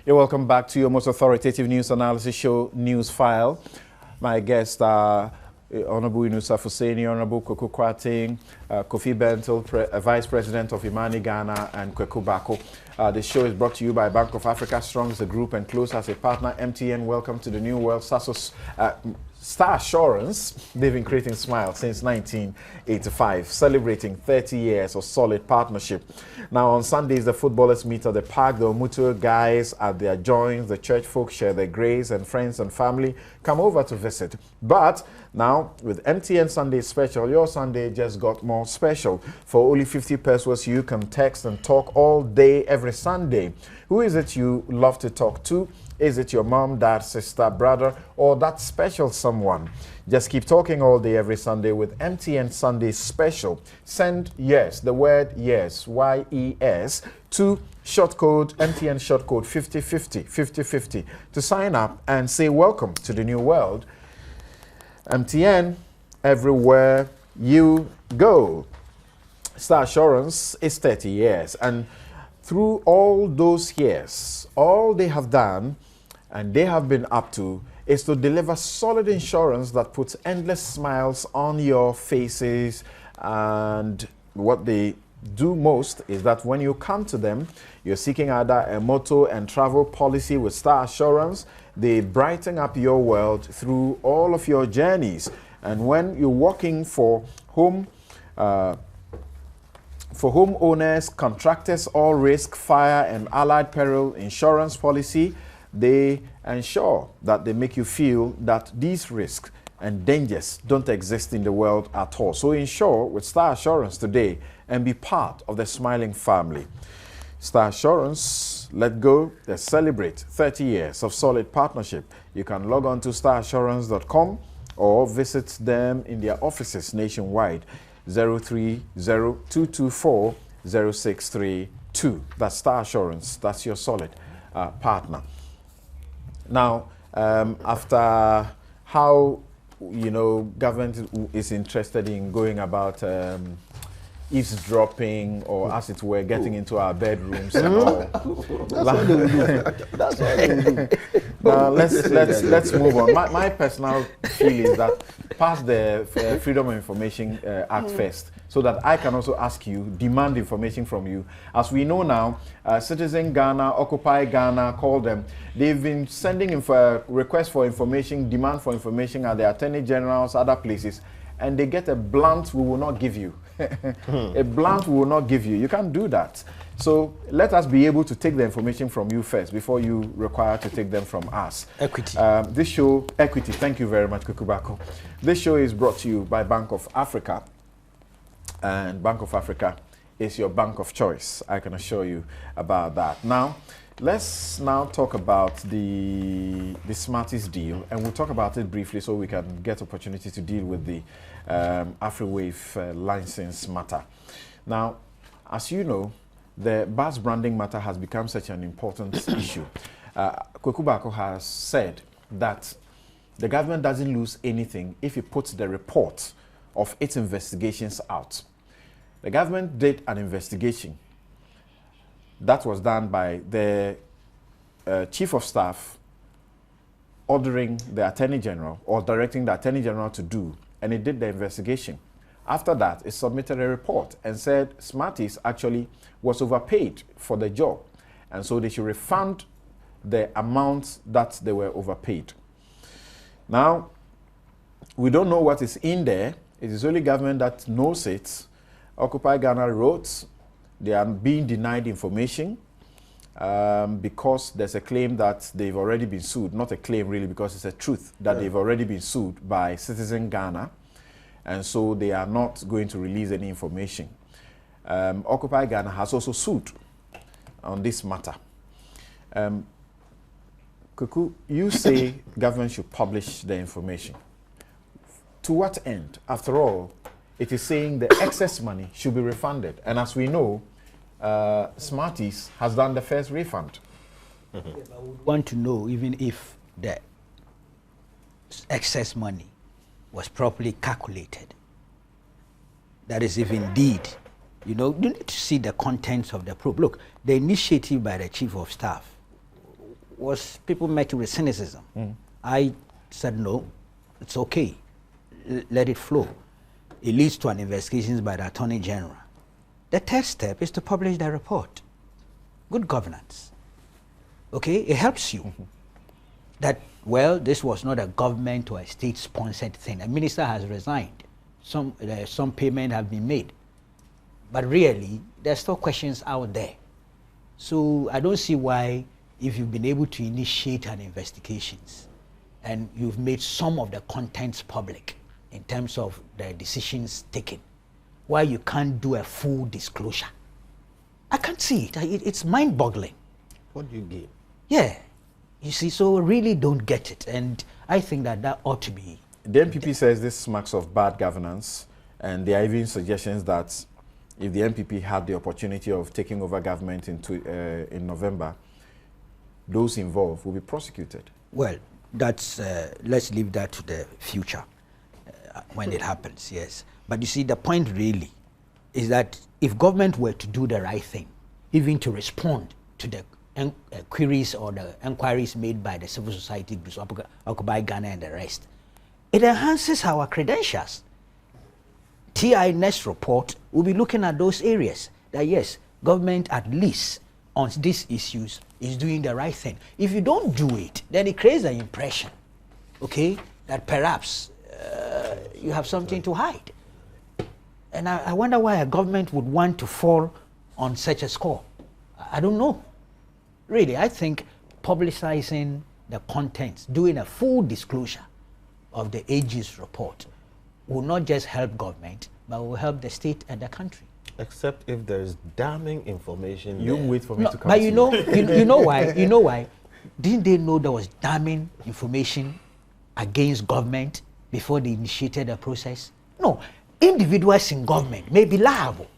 You're welcome back to your most authoritative news analysis show, Newsfile. My guests are Honorable Inusa Fuseni, Honorable Kweku Krating, Kofi Bentil, Vice President of Imani Ghana, and Kweku Bako. The show is brought to you by Bank of Africa, Strong as a group and close as a partner. MTN, welcome to the new world. Sasos, Star Assurance, they've been creating smiles since 1985, celebrating 30 years of solid partnership. Now, on Sundays, the footballers meet at the park. The Omutu guys at their joints. The church folk share their grace, and friends and family come over to visit. But now, with MTN Sunday Special, your Sunday just got more special. For only 50 pesos, you can text and talk all day, every Sunday. Who is it you love to talk to? Is it your mom, dad, sister, brother, or that special someone? Just keep talking all day, every Sunday with MTN Sunday Special. Send yes, the word yes, Y-E-S, to short code, MTN short code 5050 to sign up and say welcome to the new world. MTN, everywhere you go. Star Assurance is 30 years, and through all those years, all they have done and they have been up to is to deliver solid insurance that puts endless smiles on your faces. And what they do most is that when you come to them, you're seeking either a motor and travel policy with Star Assurance. They brighten up your world through all of your journeys. And when you're working for homeowners, contractors, all risk, fire and allied peril insurance policy, they ensure that they make you feel that these risks and dangers don't exist in the world at all. So insure with Star Assurance today and be part of the smiling family. Star Assurance, let go, they celebrate 30 years of solid partnership. You can log on to starassurance.com or visit them in their offices nationwide. 030-224-0632. That's Star Assurance. That's your solid partner. Now, after how, government is interested in going about eavesdropping, or as it were, getting into our bedrooms and all. That's what they will do. That's what they will do. Now let's move on. My personal feel is that pass the Freedom of Information Act first, so that I can also ask you, demand information from you. As we know now, Citizen Ghana, Occupy Ghana, call them. They've been sending requests for information, demand for information at the Attorney General's, other places, and they get a blunt, we will not give you. A blunt we will not give you. You can't do that. So let us be able to take the information from you first before you require to take them from us. Equity. This show, Equity, thank you very much, Kweku Bako. This show is brought to you by Bank of Africa. And Bank of Africa is your bank of choice. I can assure you about that. Now, let's now talk about the Smarttys deal, and we'll talk about it briefly so we can get opportunity to deal with the AfriWave license matter. Now, as you know, the bus branding matter has become such an important issue. Kweku Bako has said that the government doesn't lose anything if it puts the report of its investigations out. The government did an investigation that was done by the Chief of Staff ordering the Attorney General or directing the Attorney General to do, and it did the investigation. After that, it submitted a report and said Smarttys actually was overpaid for the job, and so they should refund the amount that they were overpaid. Now, we don't know what is in there. It is only government that knows it. Occupy Ghana wrote they are being denied information because there's a claim that they've already been sued. Not a claim really, because it's a truth that they've already been sued by Citizen Ghana, and so they are not going to release any information. Occupy Ghana has also sued on this matter. Kweku, you say government should publish the information. To what end? After all, it is saying the excess money should be refunded. And as we know, Smarttys has done the first refund. I would want to know even if the excess money was properly calculated. That is, if indeed, you need to see the contents of the probe. Look, the initiative by the Chief of Staff was people met with cynicism. I said, no, it's okay. Let it flow. It leads to an investigation by the Attorney General. The third step is to publish the report. Good governance. Okay, it helps you. That, well, this was not a government or a state-sponsored thing. A minister has resigned. Some payment have been made. But really, there's still questions out there. So I don't see why, if you've been able to initiate an investigations and you've made some of the contents public in terms of the decisions taken, why you can't do a full disclosure. I can't see it. It's mind-boggling. What do you gain? Yeah. You see, so really don't get it. And I think that ought to be. The MPP says this smacks of bad governance, and there are even suggestions that if the MPP had the opportunity of taking over government in November, those involved will be prosecuted. Well, that's, let's leave that to the future when it happens, yes. But you see, the point really is that if government were to do the right thing, even to respond to the queries or the inquiries made by the civil society groups, Occupy Ghana and the rest, it enhances our credentials. TI next report will be looking at those areas that yes, government at least on these issues is doing the right thing. If you don't do it, then it creates the impression, okay, that perhaps you have something to hide. And I wonder why a government would want to fall on such a score. I don't know. Really, I think publicizing the contents, doing a full disclosure of the AG's report will not just help government, but will help the state and the country. Except if there is damning information. You there. wait for me to come. But to you know why? You know why? Didn't they know there was damning information against government before they initiated the process? No. Individuals in government may be liable.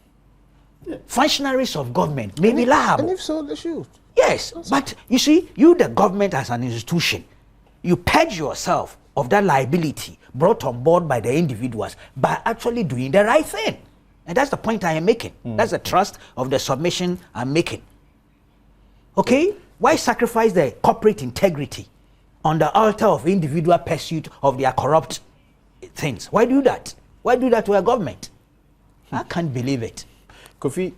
Yeah. Functionaries of government may be liable. And if so, they should. Yes, but you see, you, the government as an institution, you purge yourself of that liability brought on board by the individuals by actually doing the right thing. And that's the point I am making. That's the thrust of the submission I'm making. Okay? Why sacrifice the corporate integrity on the altar of individual pursuit of their corrupt things? Why do that? Why do that to a government? I can't believe it. Kofi,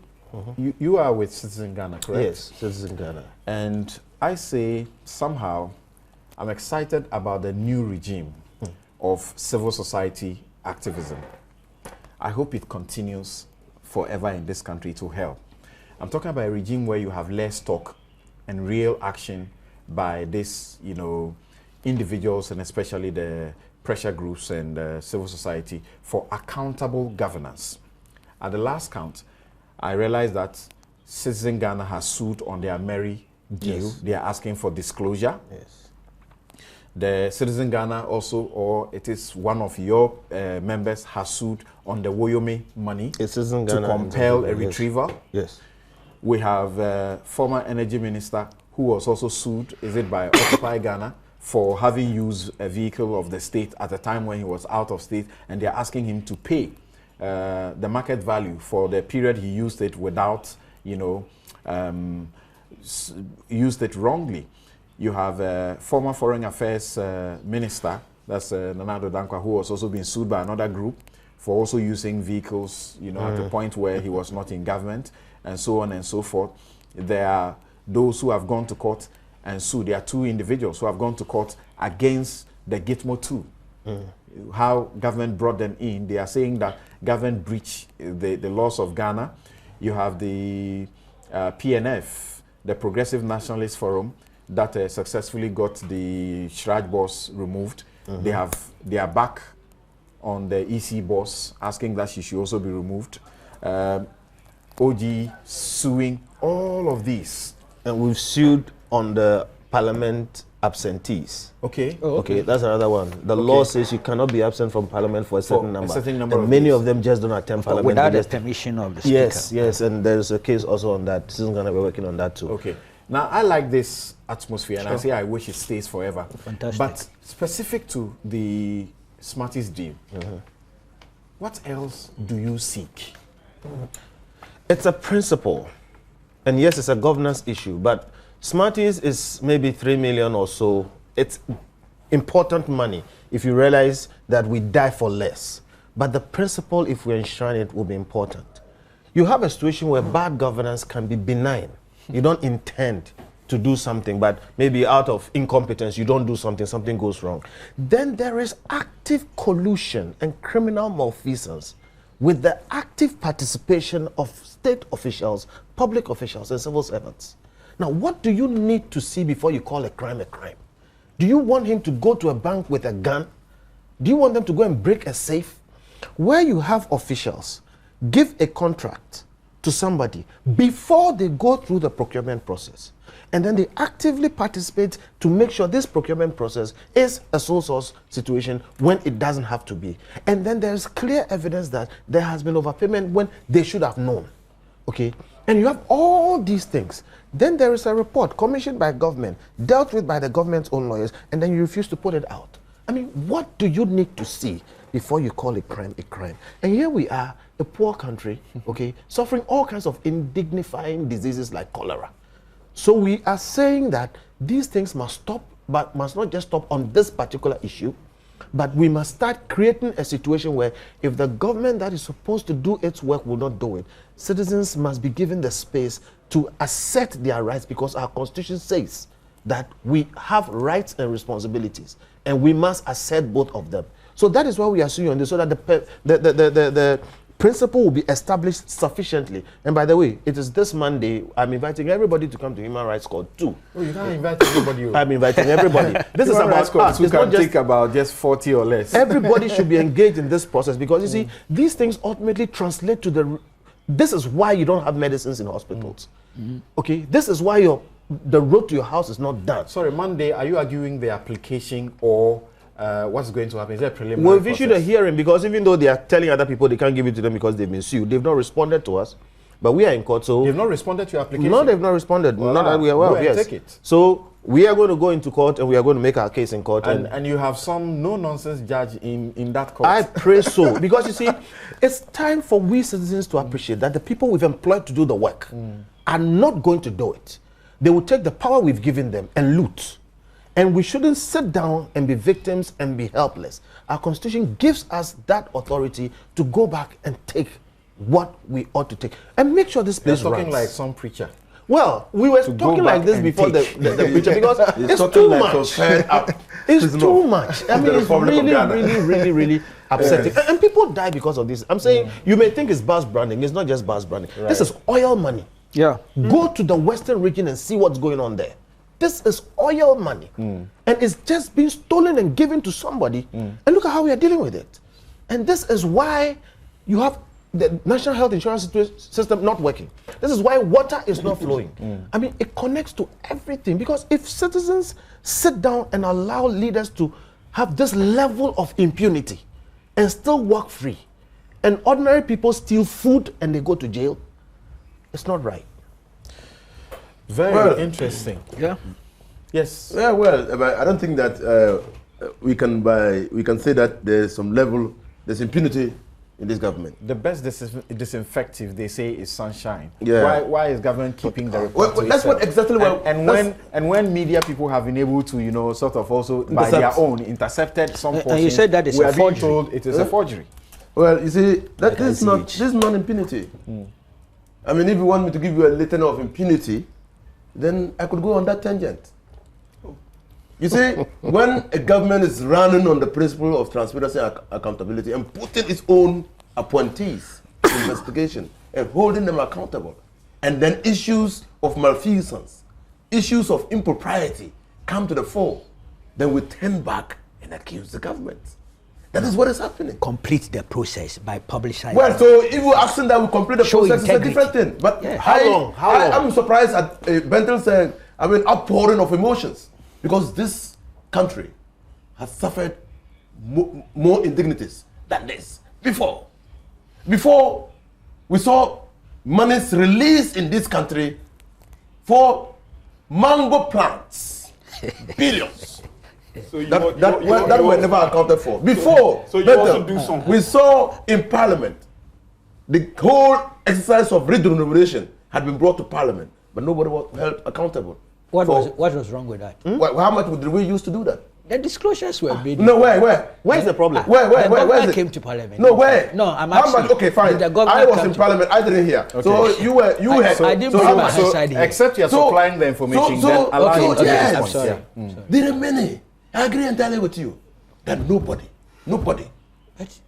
you are with Citizen Ghana, correct? Yes, Citizen Ghana. And I say somehow I'm excited about the new regime of civil society activism. I hope it continues forever in this country to help. I'm talking about a regime where you have less talk and real action by this, individuals and especially the pressure groups and civil society for accountable governance. At the last count, I realized that Citizen Ghana has sued on their Mary deal. Yes. They are asking for disclosure. Yes. The Citizen Ghana also, or it is one of your members, has sued on the Woyome money to compel a retrieval. Yes. We have former energy minister who was also sued, is it by Occupy Ghana, for having used a vehicle of the state at a time when he was out of state, and they're asking him to pay the market value for the period he used it without, used it wrongly. You have a former foreign affairs minister, that's Nanado Dankwa, who was also being sued by another group for also using vehicles, at the point where he was not in government, and so on and so forth. There are those who have gone to court and sued. There are two individuals who have gone to court against the Gitmo 2. How government brought them in. They are saying that government breached the laws of Ghana. You have the PNF, the Progressive Nationalist Forum, that successfully got the Shraj boss removed. They are back on the EC boss, asking that she should also be removed. OG suing all of these. And we've sued on the parliament absentees. Okay. Oh, okay. That's another one. The law says you cannot be absent from parliament for a certain number. And many of them just don't attend parliament. Without the permission of the speaker. Yes, and there's a case also on that. Citizen Ghana, we're working on that too. Okay. Now, I like this atmosphere, and I say I wish it stays forever. Fantastic. But specific to the Smarttys deal, what else do you seek? It's a principle. And yes, it's a governance issue, but Smarttys is maybe 3 million or so. It's important money if you realize that we die for less. But the principle, if we enshrine it, will be important. You have a situation where bad governance can be benign. You don't intend to do something, but maybe out of incompetence, you don't do something, something goes wrong. Then there is active collusion and criminal malfeasance with the active participation of state officials, public officials, and civil servants. Now, what do you need to see before you call a crime a crime? Do you want him to go to a bank with a gun? Do you want them to go and break a safe? Where you have officials give a contract to somebody before they go through the procurement process, and then they actively participate to make sure this procurement process is a sole source situation when it doesn't have to be. And then there's clear evidence that there has been overpayment when they should have known. Okay? And you have all these things. Then there is a report commissioned by government, dealt with by the government's own lawyers, and then you refuse to put it out. I mean, what do you need to see before you call a crime a crime? And here we are, a poor country, okay, suffering all kinds of indignifying diseases like cholera. So we are saying that these things must stop, but must not just stop on this particular issue, but we must start creating a situation where if the government that is supposed to do its work will not do it, citizens must be given the space to assert their rights, because our constitution says that we have rights and responsibilities, and we must assert both of them. So that is why we are suing on this, so that the principle will be established sufficiently. And by the way, it is this Monday. I'm inviting everybody to come to Human Rights Court too. Oh, you can't invite everybody. I'm inviting everybody. This is about us. Who can take about just 40 or less. Everybody should be engaged in this process, because you see, these things ultimately translate to the. This is why you don't have medicines in hospitals. Okay, this is why the road to your house is not done. Sorry, Monday, are you arguing the application or what's going to happen? Is there a preliminary We've issued a hearing, because even though they are telling other people they can't give it to them because they've been sued, they've not responded to us. But we are in court, so... They've not responded to your application? No, they've not responded. Well, not that we are aware of, yes. Take it. So we are going to go into court, and we are going to make our case in court. And you have some no-nonsense judge in that court? I pray so. Because you see, it's time for we citizens to appreciate that the people we've employed to do the work are not going to do it. They will take the power we've given them and loot. And we shouldn't sit down and be victims and be helpless. Our constitution gives us that authority to go back and take what we ought to take and make sure this place You're talking runs. like some preacher. Well, we were talking like this before the preacher, because it's too much. It's too much. I mean, it's really upsetting. Yes. And people die because of this. I'm saying, you may think it's bus branding. It's not just bus branding. Right. This is oil money. Yeah. Go to the western region and see what's going on there. This is oil money. And it's just being stolen and given to somebody. And look at how we are dealing with it. And this is why you have the national health insurance system not working. This is why water is not flowing. I mean, it connects to everything, because if citizens sit down and allow leaders to have this level of impunity and still walk free, and ordinary people steal food and they go to jail, it's not right. Very interesting. Yeah. Yes. Yeah, well, I don't think that we can say that there's impunity in this government. The best disinfective, they say, is sunshine. Yeah. Why is government keeping the report to that's what itself? exactly. And when media people have been able to, sort of also by their own intercepted some portions, and you said that it's we a are being forgery. told it is a forgery. Well, you see, this is not impunity. I mean, if you want me to give you a litany of impunity, then I could go on that tangent. You see, when a government is running on the principle of transparency and accountability and putting its own appointees in investigation and holding them accountable, and then issues of malfeasance, issues of impropriety come to the fore, then we turn back and accuse the government. That is what is happening. Complete the process by publicizing. Well, so if we're asking that we complete the Show process, integrity. it's a different thing. But Yeah. How long? I'm surprised at Bentel's outpouring of emotions, because this country has suffered more indignities than this before. Before, we saw monies released in this country for mango plants, billions. So that were never accounted for. Before, so you also do something. We saw in Parliament, the whole exercise of remuneration had been brought to Parliament, but nobody was held accountable. What was wrong with that? How much did we use to do that? The disclosures were made. No, where? Where's the problem? Where The government is it? came to parliament. No, where? No, I'm How asking. much? Okay, fine. Did the government I was come in to- parliament. I didn't hear. Okay. So you had. I didn't so bring how my much? hand side here. Except you're So- supplying the information, so- then allow okay, him to yes. respond. I'm sorry. Yeah. The remaining, I agree entirely with you that nobody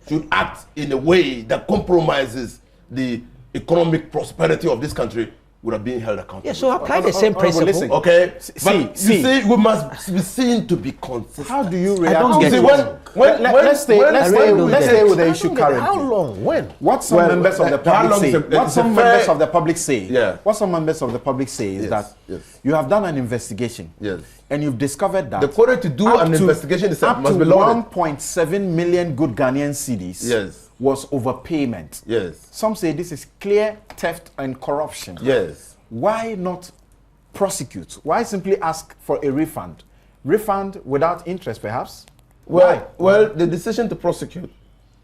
should act in a way that compromises the economic prosperity of this country without being held accountable. Yeah, so apply the same Honorable, principle. listen. Okay, but you see. see, we must be seen to be consistent. How do you react? don't to get this? it. Let's stay with the issue currently. How long? When? What some Well, members of the how public long say, is a- what it's some a fair- members of the public say, Yeah. what some members of the public say is Yes, that yes. you have done an investigation, Yes. and you've discovered that The quota to do up an to- investigation itself up must to be loaded. 1.7 million good Ghanaian cedis Yes. was overpayment. Yes. Some say this is clear theft and corruption. Yes. Why not prosecute? Why simply ask for a refund? Refund without interest, perhaps? Why? Well, the decision to prosecute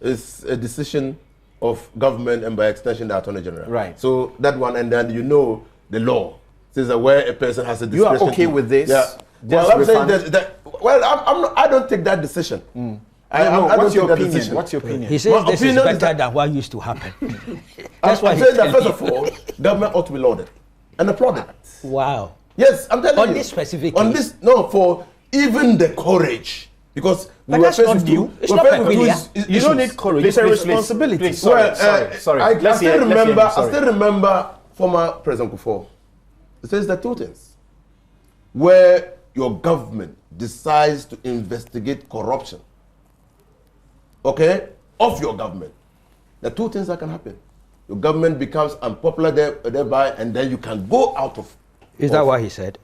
is a decision of government and by extension the Attorney General. Right. So that one, and then you know the law says that where a person has a You are discretion. okay with this? Yeah. Just Well, I'm saying refund? I don't take that decision. I What's don't your take that opinion? decision. What's your opinion? He says My this is opinion is better that- than what used to happen. I'm why he's saying that telling first of all, government ought to be lauded and applauded. Wow. Yes, I'm telling you. On this specific on case? this, no, for even the courage, because But that's faced not with new. two- It's we're not faced with two peculiar. issues. You don't need courage. It's a responsibility. Please, sorry, sorry. I Let's still hear- let's hear remember. him, I sorry. still remember former President Kufuor. It says that two things: where your government decides to investigate corruption, okay, of your government, there are two things that can happen. Your government becomes unpopular thereby, and then you can go out of. Is that what he said?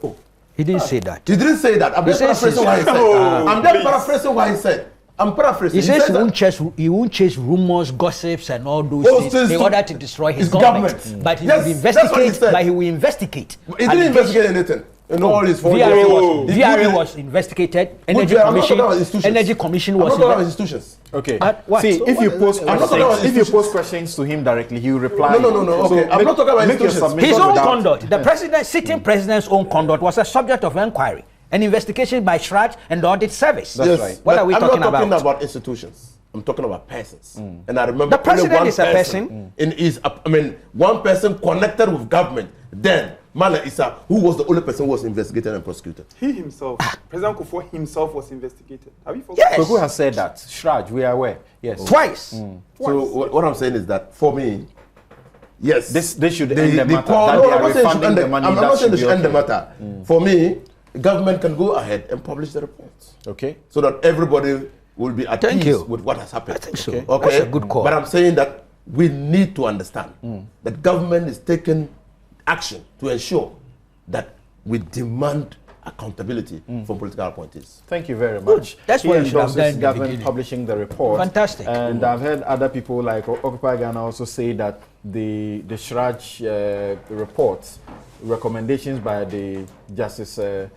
Oh. He didn't say that. He didn't say that. I'm just says paraphrasing what he said. Oh, I'm just please. paraphrasing what he said. I'm paraphrasing. He says said that. he won't chase rumors, gossips, and all those Those things things in to- order to destroy his his government. government. But he Yes, will that's what he investigate. said. But he will investigate. He didn't allegations. investigate anything. In all his 4 years. VRA was investigated. Energy I'm not Commission. talking about institutions. Energy Commission I'm was. not talking about institutions. Okay. What? See, So if what you is- post I'm not talking about questions, if you institutions. post questions to him directly, he will reply. No. Okay. I'm not talking about make your institutions. submission His own without- conduct, the president, sitting president's own conduct was a subject of inquiry, an investigation by Shraj and the audit service. That's right. What but are we I'm talking not talking about? about institutions. I'm talking about persons. And I remember The president only one is a person. In his, one person connected with government. Then Mala Issa, who was the only person who was investigated and prosecuted. He himself, President Kufuor himself was investigated. Have you forgotten? Yes. So who has said that? Shraj, we are aware. Yes. Twice. So what I'm saying is that for me, yes, This should end the matter. call- That no, they are I'm not saying it should refunding end the the- money. I'm That not saying should they should be end the okay. matter. For me, government can go ahead and publish the reports Okay. so that everybody will be at Thank peace you. with what has happened. I think so. Okay. That's a good call. But I'm saying that we need to understand that government is taking action to ensure that we demand accountability from political appointees. Thank you very much. That's He what you should have endorses done in the government beginning. publishing the report. Fantastic. And I've heard other people like Occupy Ghana also say that the Shraj report, recommendations by the Justice, the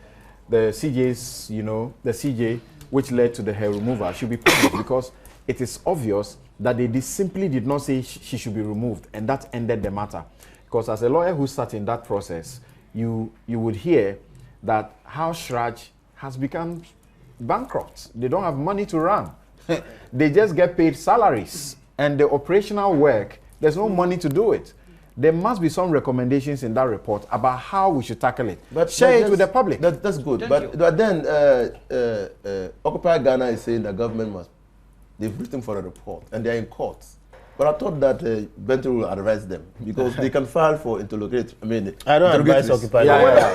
CJ's, the CJ, which led to the hair removal, should be published because it is obvious that they simply did not say she should be removed, and that ended the matter. Because as a lawyer who sat in that process, you would hear that how Shraj has become bankrupt. They don't have money to run. They just get paid salaries, and the operational work, there's no money to do it. There must be some recommendations in that report about how we should tackle it. Share it with the public. That's good. But then Occupy Ghana is saying the government must. They've written for a report and they're in court. But I thought that Bento will advise them because they can file for interrogate. I don't advise interrogatories. Occupy Yeah,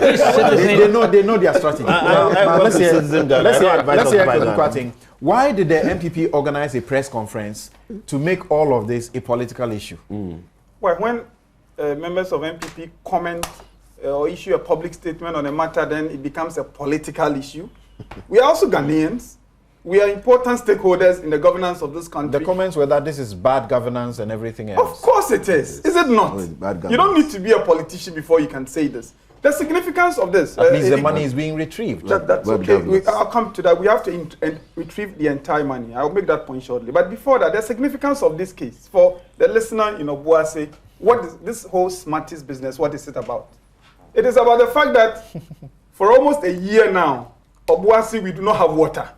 Ghana. they know their strategy. I work with Citizen Ghana. Let's I don't advise hear Occupy Ghana. Kwating. Why did the MPP organize a press conference to make all of this a political issue? Well, when members of MPP comment or issue a public statement on a matter, then it becomes a political issue. We are also Ghanaians. We are important stakeholders in the governance of this country. The comments were that this is bad governance and everything else. Of course it is. Is it not? Oh, it's bad You don't governance. need to be a politician before you can say this. The significance of this. That means the money is being retrieved. That's Bad okay. governance. I'll come to that. We have to retrieve the entire money. I'll make that point shortly. But before that, the significance of this case for the listener in Obuasi, what is this whole Smarttys business? What is it about? It is about the fact that for almost a year now, Obuasi, we do not have water.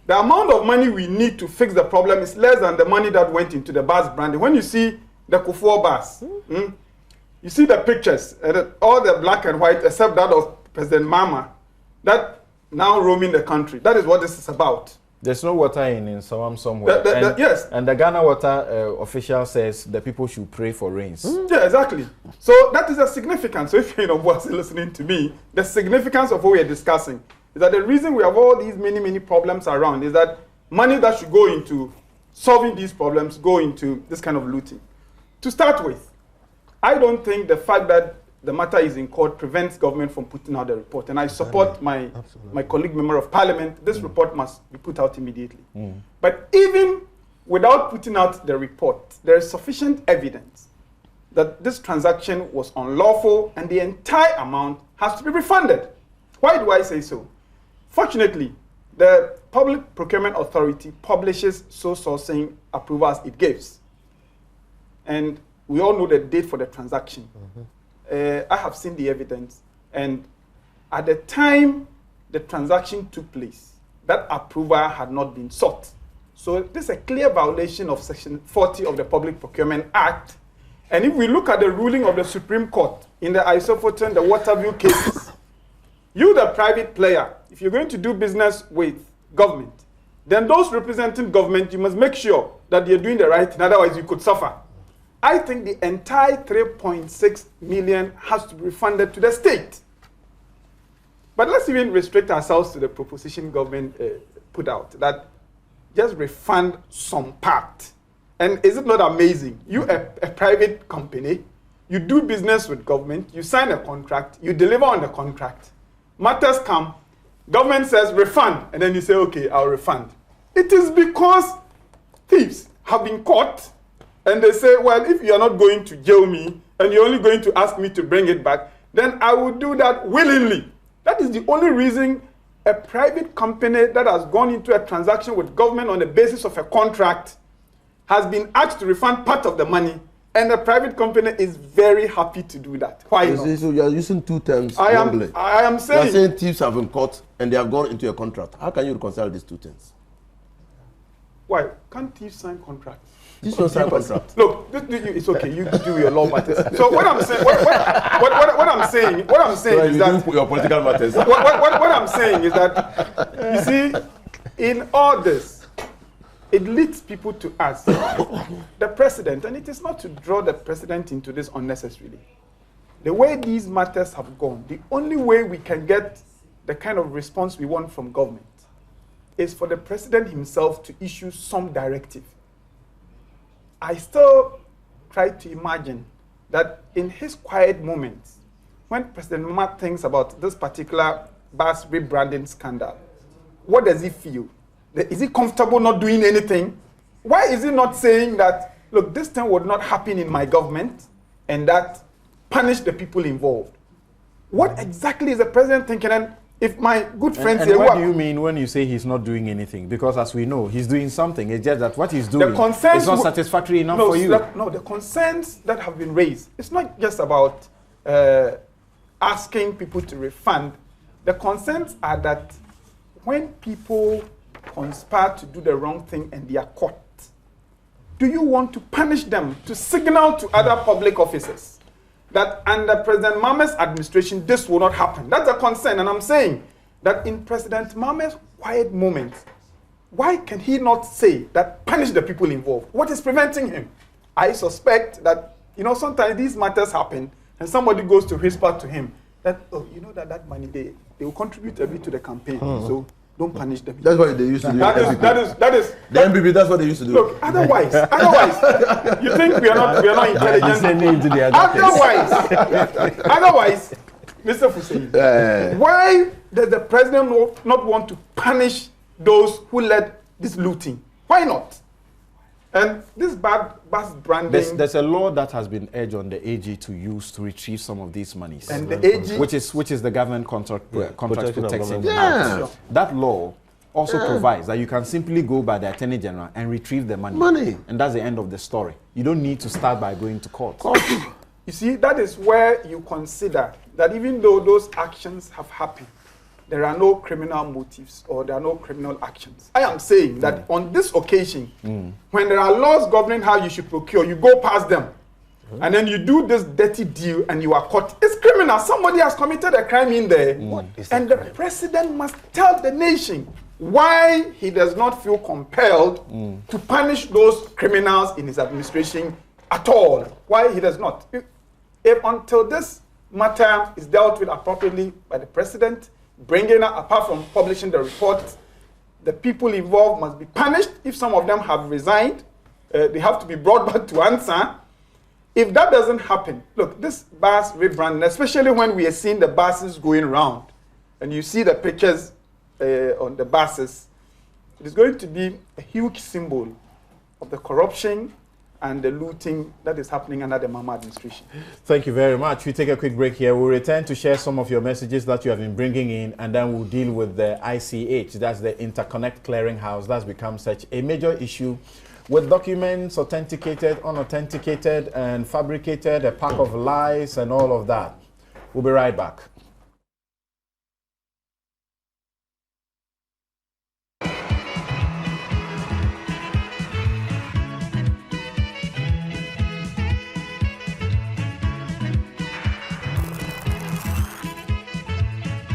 The amount of money we need to fix the problem is less than the money that went into the bus branding. When you see the Kufuor bus, you see the pictures, all the black and white, except that of President Mama, that now roaming the country. That is what this is about. There's no water in Sawam somewhere. Yes. And the Ghana water official says the people should pray for rains. Yeah, exactly. So that is the significance. So if you're listening to me, the significance of what we are discussing is that the reason we have all these many problems around is that money that should go into solving these problems go into this kind of looting. To start with, I don't think the fact that the matter is in court prevents government from putting out the report. And I support my colleague member of parliament. This report must be put out immediately. But even without putting out the report, there is sufficient evidence that this transaction was unlawful and the entire amount has to be refunded. Why do I say so? Fortunately, the Public Procurement Authority publishes sole sourcing approvals it gives. And we all know the date for the transaction. I have seen the evidence, and at the time the transaction took place, that approval had not been sought. So this is a clear violation of Section 40 of the Public Procurement Act. And if we look at the ruling of the Supreme Court in the Isofoten, the Waterview cases, you, the private player, if you're going to do business with government, then those representing government, you must make sure that you're doing the right thing, otherwise you could suffer. I think the entire 3.6 million has to be refunded to the state. But let's even restrict ourselves to the proposition government put out, that just refund some part. And is it not amazing? You, a private company, you do business with government, you sign a contract, you deliver on the contract. Matters come, government says refund, and then you say, okay, I'll refund. It is because thieves have been caught, and they say, well, if you're not going to jail me, and you're only going to ask me to bring it back, then I will do that willingly. That is the only reason a private company that has gone into a transaction with government on the basis of a contract has been asked to refund part of the money, and the private company is very happy to do that. Why not? So you are using two terms wrongly. I am saying... You are saying thieves have been caught and they have gone into a contract. How can you reconcile these two things? Why? Can't thieves sign contracts? This was a contract. Look, it's okay. You do your law matters. So what I'm saying, what I'm saying So is that your political matters. what I'm saying is that you see, in all this, it leads people to ask the president, and it is not to draw the president into this unnecessarily. The way these matters have gone, the only way we can get the kind of response we want from government is for the president himself to issue some directive. I still try to imagine that in his quiet moments, when President Mama thinks about this particular bus rebranding scandal, what does he feel? Is he comfortable not doing anything? Why is he not saying that, look, this thing would not happen in my government, and that punish the people involved? What exactly is the president thinking? And if my good friends here... what do you mean when you say he's not doing anything? Because as we know, he's doing something. It's just that what he's doing is not satisfactory enough for you. No, the concerns that have been raised, it's not just about asking people to refund. The concerns are that when people conspire to do the wrong thing and they are caught, do you want to punish them, to signal to other public officers that under President Mama's administration, this will not happen? That's a concern. And I'm saying that in President Mama's quiet moments, why can he not say that punish the people involved? What is preventing him? I suspect that, sometimes these matters happen and somebody goes to whisper to him that, oh, that money, they will contribute a bit to the campaign. So don't punish them. That's what they used to do. That is the MPP. That's what they used to do. Look, otherwise, you think we are not intelligent? Otherwise, Mr. Hussein, why does the president not want to punish those who led this looting? Why not? And this bus branding... There's a law that has been urged on the AG to use to retrieve some of these monies. And the AG... Which is the government contract protection. Yeah. That law also provides that you can simply go by the Attorney General and retrieve the money. And that's the end of the story. You don't need to start by going to court. You see, that is where you consider that even though those actions have happened, there are no criminal motives or there are no criminal actions. I am saying that on this occasion, when there are laws governing how you should procure, you go past them. And then you do this dirty deal and you are caught. It's criminal. Somebody has committed a crime in there. And the president must tell the nation why he does not feel compelled to punish those criminals in his administration at all. Why he does not. If until this matter is dealt with appropriately by the president, bringing up, apart from publishing the report, the people involved must be punished. If some of them have resigned, they have to be brought back to answer. If that doesn't happen, look, this bus rebranding, especially when we are seeing the buses going around, and you see the pictures on the buses, it is going to be a huge symbol of the corruption and the looting that is happening under the Mahama administration. Thank you very much. We take a quick break here. We'll return to share some of your messages that you have been bringing in, and then we'll deal with the ICH, that's the Interconnect Clearinghouse. That's become such a major issue with documents authenticated, unauthenticated, and fabricated, a pack of lies and all of that. We'll be right back.